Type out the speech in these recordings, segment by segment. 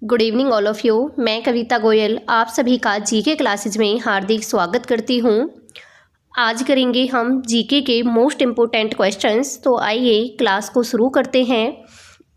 Good evening all of you. मैं कविता गोयल आप सभी का जीके क्लासेज में हार्दिक स्वागत करती हूँ। आज करेंगे हम जीके के मोस्ट इम्पोर्टेंट क्वेश्चंस। तो आइए क्लास को शुरू करते हैं।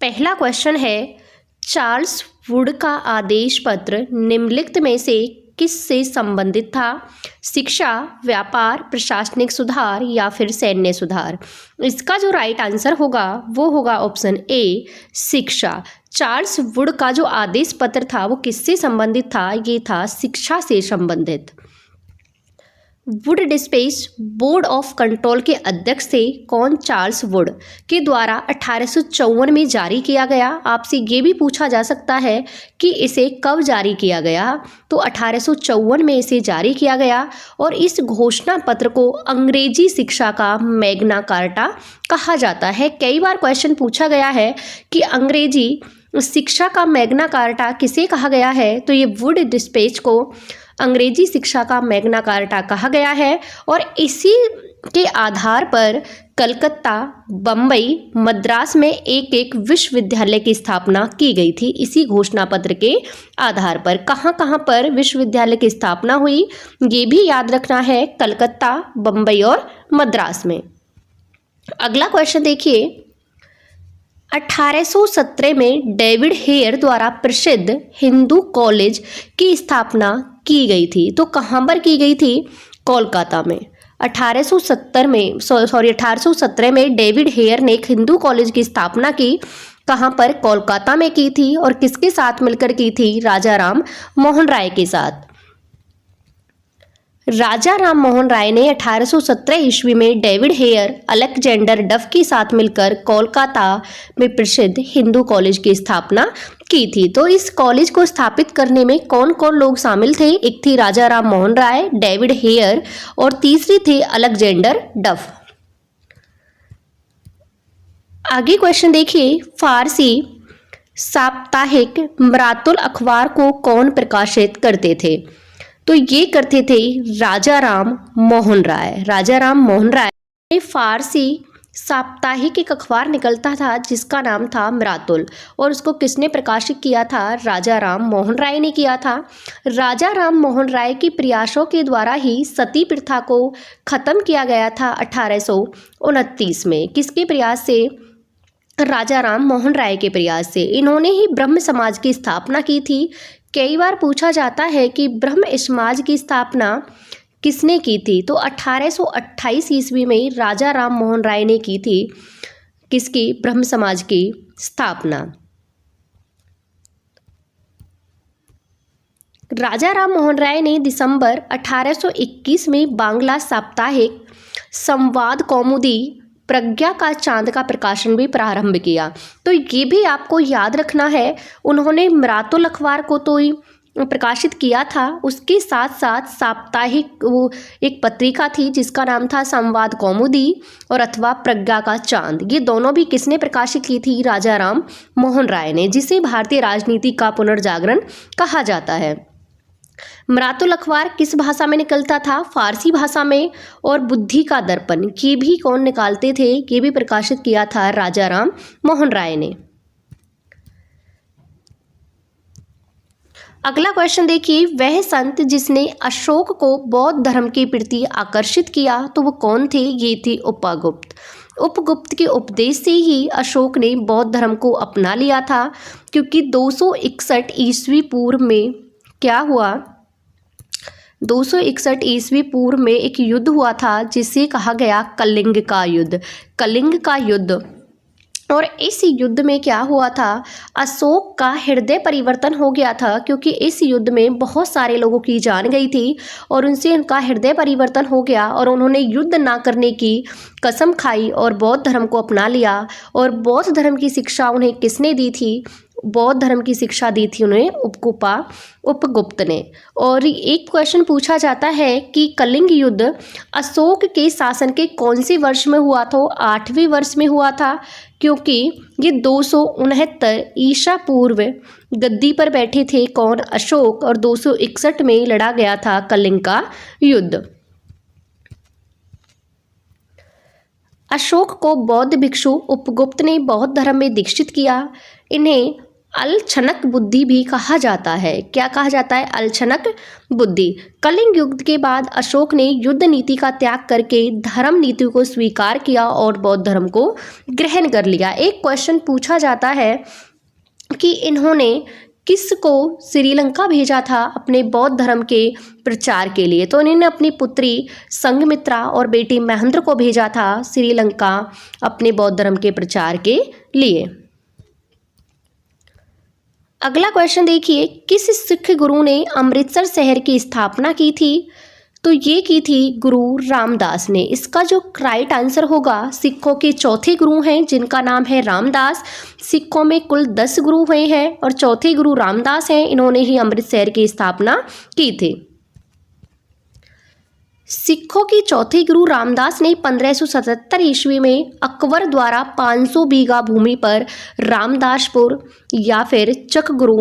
पहला क्वेश्चन है, चार्ल्स वुड का आदेश पत्र निम्नलिखित में से किससे संबंधित था? शिक्षा, व्यापार, प्रशासनिक सुधार या फिर सैन्य सुधार? इसका जो राइट आंसर होगा वो होगा ऑप्शन ए, शिक्षा। चार्ल्स वुड का जो आदेश पत्र था वो किससे संबंधित था? ये था शिक्षा से संबंधित। Would dispatch board of control के अध्यक्ष थे कौन? चार्ल्स वुड के द्वारा 1854 में जारी किया गया। आपसे ये भी पूछा जा सकता है कि इसे कब जारी किया गया, तो 1854 में इसे जारी किया गया। और इस घोषणा पत्र को अंग्रेजी शिक्षा का मैग्ना कार्टा कहा जाता है। कई बार क्वेश्चन पूछा गया है कि अंग्रेजी शिक्षा का मैग्ना कार्टा किसे कहा गया है, तो ये वुड डिस्पेच को अंग्रेजी शिक्षा का मैग्ना कार्टा कहा गया है। और इसी के आधार पर कलकत्ता, बम्बई, मद्रास में एक एक विश्वविद्यालय की स्थापना की गई थी। इसी घोषणा पत्र के आधार पर कहाँ कहाँ पर विश्वविद्यालय की स्थापना हुई ये भी याद रखना है, कलकत्ता, बम्बई और मद्रास में। अगला क्वेश्चन देखिए, 1817 में डेविड हेयर द्वारा प्रसिद्ध हिंदू कॉलेज की स्थापना की गई थी। तो कहाँ पर की गई थी? कोलकाता में। 1817 में डेविड हेयर ने एक हिंदू कॉलेज की स्थापना की। कहाँ पर? कोलकाता में की थी। और किसके साथ मिलकर की थी? राजा राम मोहन राय के साथ। राजा राम मोहन राय ने 1817 ईस्वी में डेविड हेयर, अलेक्जेंडर डफ के साथ मिलकर कोलकाता में प्रसिद्ध हिंदू कॉलेज की स्थापना की थी। तो इस कॉलेज को स्थापित करने में कौन कौन लोग शामिल थे? एक थी राजा राम मोहन राय, डेविड हेयर और तीसरी थे अलेक्जेंडर डफ। आगे क्वेश्चन देखिए, फारसी साप्ताहिक मरातुल अखबार को कौन प्रकाशित करते थे? तो ये करते थे राजा राम मोहन राय। राजा राम मोहन राय ने फारसी साप्ताहिक एक अखबार निकलता था जिसका नाम था मरातुल, और उसको किसने प्रकाशित किया था? राजा राम मोहन राय ने किया था। राजा राम मोहन राय के प्रयासों के द्वारा ही सती प्रथा को खत्म किया गया था 1829 में। किसके प्रयास से? राजा राम मोहन राय के प्रयास से। इन्होंने ही ब्रह्म समाज की स्थापना की थी। कई बार पूछा जाता है कि ब्रह्म समाज की स्थापना किसने की थी? तो 1828 ईस्वी में राजा राम मोहन राय ने की थी। किसकी? ब्रह्म समाज की स्थापना। राजा राम मोहन राय ने दिसंबर 1821 में बांग्ला साप्ताहिक संवाद कौमुदी प्रज्ञा का चांद का प्रकाशन भी प्रारंभ किया। तो ये भी आपको याद रखना है, उन्होंने मरातुल अखबार को तो प्रकाशित किया था, उसके साथ साथ साप्ताहिक वो एक पत्रिका थी जिसका नाम था संवाद कौमुदी और अथवा प्रज्ञा का चांद। ये दोनों भी किसने प्रकाशित की थी? राजा राम मोहन राय ने, जिसे भारतीय राजनीति का पुनर्जागरण कहा जाता है। मरातुल अखबार किस भाषा में निकलता था? फारसी भाषा में। और बुद्धि का दर्पण ये भी कौन निकालते थे? ये भी प्रकाशित किया था राजा राम मोहन राय ने। अगला क्वेश्चन देखिए, वह संत जिसने अशोक को बौद्ध धर्म के प्रति आकर्षित किया तो वो कौन थे? ये थे उपगुप्त। उपगुप्त के उपदेश से ही अशोक ने बौद्ध धर्म को अपना लिया था, क्योंकि 261 ईस्वी पूर्व में क्या हुआ? 261 ईस्वी पूर्व में एक युद्ध हुआ था जिसे कहा गया कलिंग का युद्ध। कलिंग का युद्ध। और इस युद्ध में क्या हुआ था? अशोक का हृदय परिवर्तन हो गया था, क्योंकि इस युद्ध में बहुत सारे लोगों की जान गई थी और उनसे उनका हृदय परिवर्तन हो गया और उन्होंने युद्ध ना करने की कसम खाई और बौद्ध धर्म को अपना लिया। और बौद्ध धर्म की शिक्षा उन्हें किसने दी थी? बौद्ध धर्म की शिक्षा दी थी उन्हें उपगुप्त ने। और एक क्वेश्चन पूछा जाता है कि कलिंग युद्ध अशोक के शासन के कौन से वर्ष में हुआ था? 8वें वर्ष में हुआ था, क्योंकि ये 269 ईसा पूर्व गद्दी पर बैठे थे कौन? अशोक। और 261 में लड़ा गया था कलिंग का युद्ध। अशोक को बौद्ध भिक्षु उपगुप्त ने बौद्ध धर्म में दीक्षित किया। इन्हें अलक्षणक बुद्धि भी कहा जाता है। क्या कहा जाता है? अलक्षणक बुद्धि। कलिंग युद्ध के बाद अशोक ने युद्ध नीति का त्याग करके धर्म नीति को स्वीकार किया और बौद्ध धर्म को ग्रहण कर लिया। एक क्वेश्चन पूछा जाता है कि इन्होंने किसको श्रीलंका भेजा था अपने बौद्ध धर्म के प्रचार के लिए? तो इन्होंने अपनी पुत्री संघमित्रा और बेटी महेंद्र को भेजा था श्रीलंका अपने बौद्ध धर्म के प्रचार के लिए। अगला क्वेश्चन देखिए, किस सिख गुरु ने अमृतसर शहर की स्थापना की थी? तो ये की थी गुरु रामदास ने। इसका जो राइट आंसर होगा, सिखों के चौथे गुरु हैं जिनका नाम है रामदास। सिखों में कुल 10 गुरु हुए हैं और चौथे गुरु रामदास हैं। इन्होंने ही अमृतसर की स्थापना की थी। सिखों के चौथे गुरु रामदास ने 1577 ईस्वी में अकबर द्वारा 500 बीघा भूमि पर रामदासपुर या फिर चक गुरु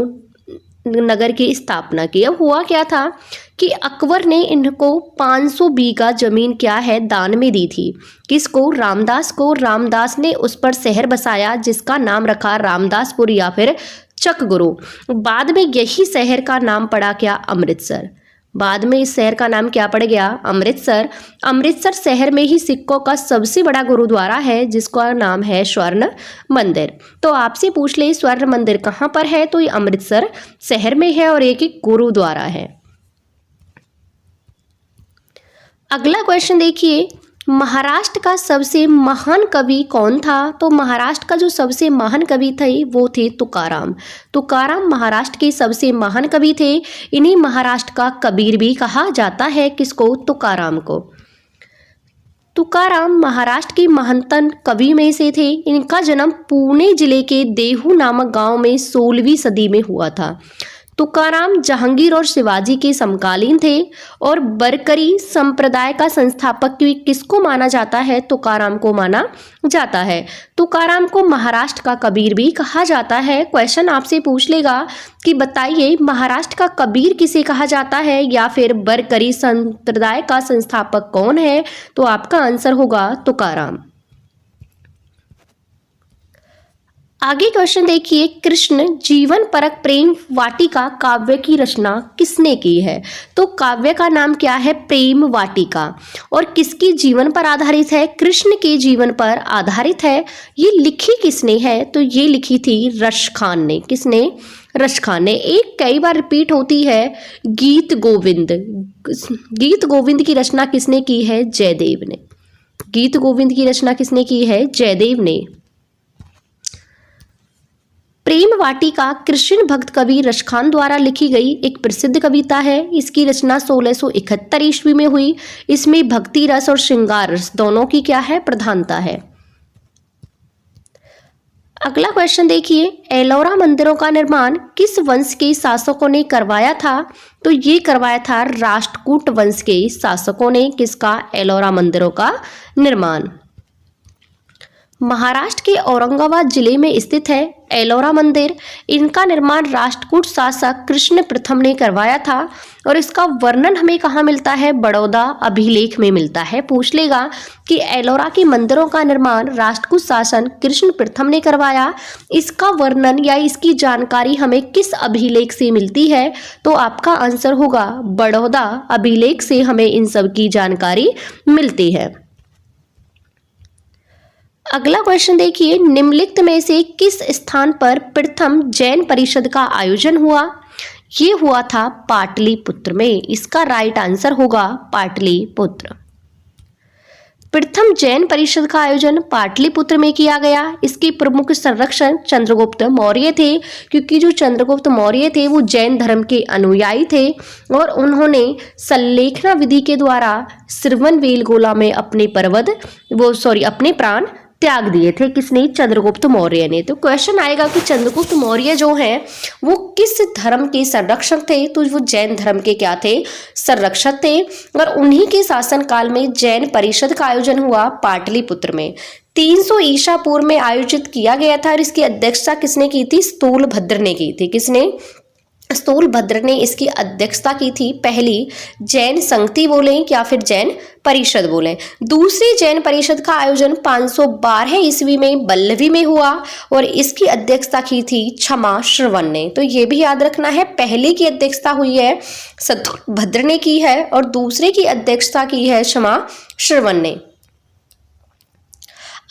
नगर की स्थापना की। अब हुआ क्या था कि अकबर ने इनको 500 बीघा जमीन क्या है दान में दी थी। किसको? रामदास को। रामदास ने उस पर शहर बसाया जिसका नाम रखा रामदासपुर या फिर चक गुरु। बाद में यही शहर का नाम पड़ा क्या? अमृतसर। बाद में इस शहर का नाम क्या पड़ गया? अमृतसर। अमृतसर शहर में ही सिखों का सबसे बड़ा गुरुद्वारा है जिसका नाम है स्वर्ण मंदिर। तो आपसे पूछ ले स्वर्ण मंदिर कहाँ पर है? तो ये अमृतसर शहर में है और एक गुरुद्वारा है। अगला क्वेश्चन देखिए, महाराष्ट्र का सबसे महान कवि कौन था? तो महाराष्ट्र का जो सबसे महान कवि थे वो थे तुकाराम। तुकाराम महाराष्ट्र के सबसे महान कवि थे। इन्हीं महाराष्ट्र का कबीर भी कहा जाता है। किसको? तुकाराम को। तुकाराम महाराष्ट्र के महंतन कवि में से थे। इनका जन्म पुणे जिले के देहू नामक गांव में 16वीं सदी में हुआ था। तुकाराम जहांगीर और शिवाजी के समकालीन थे और बरकरी संप्रदाय का संस्थापक किसको माना जाता है? तुकाराम को माना जाता है। तुकाराम को महाराष्ट्र का कबीर भी कहा जाता है। क्वेश्चन आपसे पूछ लेगा कि बताइए महाराष्ट्र का कबीर किसे कहा जाता है या फिर बरकरी संप्रदाय का संस्थापक कौन है? तो आपका आंसर होगा तुकाराम। आगे क्वेश्चन देखिए, कृष्ण जीवन परक प्रेम वाटिका काव्य की रचना किसने की है? तो काव्य का नाम क्या है? प्रेम वाटिका। और किसके जीवन पर आधारित है? कृष्ण के जीवन पर आधारित है। ये लिखी किसने है? तो ये लिखी थी रश खान ने। किसने? रश खान ने। एक कई बार रिपीट होती है गीत गोविंद। गीत गोविंद की रचना किसने की है? जयदेव ने। गीत गोविंद की रचना किसने की है? जयदेव ने। प्रेम वाटिका कृष्ण भक्त कवि रशखान द्वारा लिखी गई एक प्रसिद्ध कविता है। इसकी रचना 1671 ईस्वी में हुई। इसमें भक्ति रस और श्रृंगार रस दोनों की क्या है? प्रधानता है। अगला क्वेश्चन देखिए, एलोरा मंदिरों का निर्माण किस वंश के शासकों ने करवाया था? तो ये करवाया था राष्ट्रकूट वंश के शासकों ने। किसका? एलोरा मंदिरों का निर्माण। महाराष्ट्र के औरंगाबाद जिले में स्थित है एलोरा मंदिर। इनका निर्माण राष्ट्रकूट शासक कृष्ण प्रथम ने करवाया था और इसका वर्णन हमें कहाँ मिलता है? बड़ौदा अभिलेख में मिलता है। पूछ लेगा कि एलोरा के मंदिरों का निर्माण राष्ट्रकूट शासक कृष्ण प्रथम ने करवाया। इसका वर्णन या इसकी जानकारी हमें किस अभिलेख से मिलती है? तो आपका आंसर होगा बड़ौदा अभिलेख से हमें इन सब की जानकारी मिलती है। अगला क्वेश्चन देखिए, निम्नलिखित में से किस स्थान पर प्रथम जैन परिषद का आयोजन हुआ? ये हुआ था पाटलिपुत्र में। इसका राइट आंसर होगा पाटलिपुत्र। प्रथम जैन परिषद का आयोजन पाटलिपुत्र में किया गया। इसके प्रमुख संरक्षक चंद्रगुप्त मौर्य थे, क्योंकि जो चंद्रगुप्त मौर्य थे वो जैन धर्म के अनुयायी थे और उन्होंने संलेखना विधि के द्वारा श्रवणबेलगोला में अपने अपने प्राण त्याग दिए थे। किसने? चंद्रगुप्त मौर्य ने। तो क्वेश्चन आएगा कि चंद्रगुप्त मौर्य जो हैं वो किस धर्म के संरक्षक थे? तो वो जैन धर्म के क्या थे? संरक्षक थे। और उन्हीं के शासनकाल में जैन परिषद का आयोजन हुआ पाटलिपुत्र में। 300 ईसा पूर्व में आयोजित किया गया था और इसकी अध्यक्षता किसने की थी? स्थूलभद्र ने की थी। किसने? स्थूलभद्र ने इसकी अध्यक्षता की थी? पहली, जैन संगति बोलें या फिर जैन परिषद बोलें। दूसरी जैन परिषद का आयोजन 512 ईस्वी में बल्लवी में हुआ और इसकी अध्यक्षता की थी क्षमा श्रवण ने। तो ये भी याद रखना है, पहले की अध्यक्षता हुई है स्थूलभद्र ने की है और दूसरे की अध्यक्षता की है क्षमा श्रवण ने।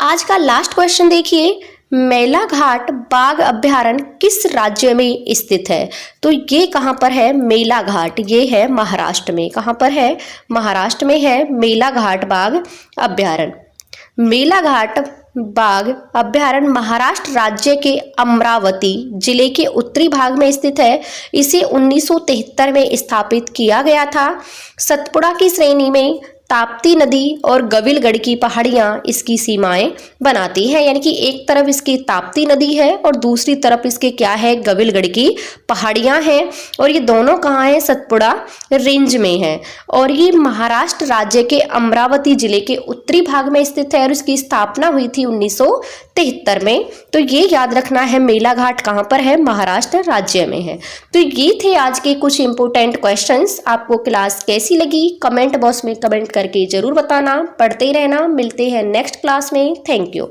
आज का लास्ट क्वेश्चन देखिए, मेलाघाट बाघ अभयारण्य किस राज्य में स्थित है? तो ये कहाँ पर है? मेलाघाट, ये है महाराष्ट्र में। कहाँ पर है? महाराष्ट्र में है मेलाघाट बाघ अभयारण्य। मेलाघाट बाघ अभयारण्य महाराष्ट्र राज्य के अमरावती जिले के उत्तरी भाग में स्थित है। इसे 1973 में स्थापित किया गया था। सतपुड़ा की श्रेणी में ताप्ती नदी और गविलगढ़ की पहाड़ियां इसकी सीमाएं बनाती हैं, यानी कि एक तरफ इसकी ताप्ती नदी है और दूसरी तरफ इसके क्या है? गविलगढ़ की पहाड़ियां हैं। और ये दोनों कहाँ हैं? सतपुड़ा रेंज में है और ये महाराष्ट्र राज्य के अमरावती जिले के उत्तरी भाग में स्थित है और इसकी स्थापना हुई थी 1973 में। तो ये याद रखना है, मेलाघाट कहाँ पर है? महाराष्ट्र राज्य में है। तो ये थे आज के कुछ इंपोर्टेंट क्वेश्चंस। आपको क्लास कैसी लगी कमेंट बॉक्स में कमेंट करके जरूर बताना। पढ़ते रहना, मिलते हैं नेक्स्ट क्लास में। Thank you.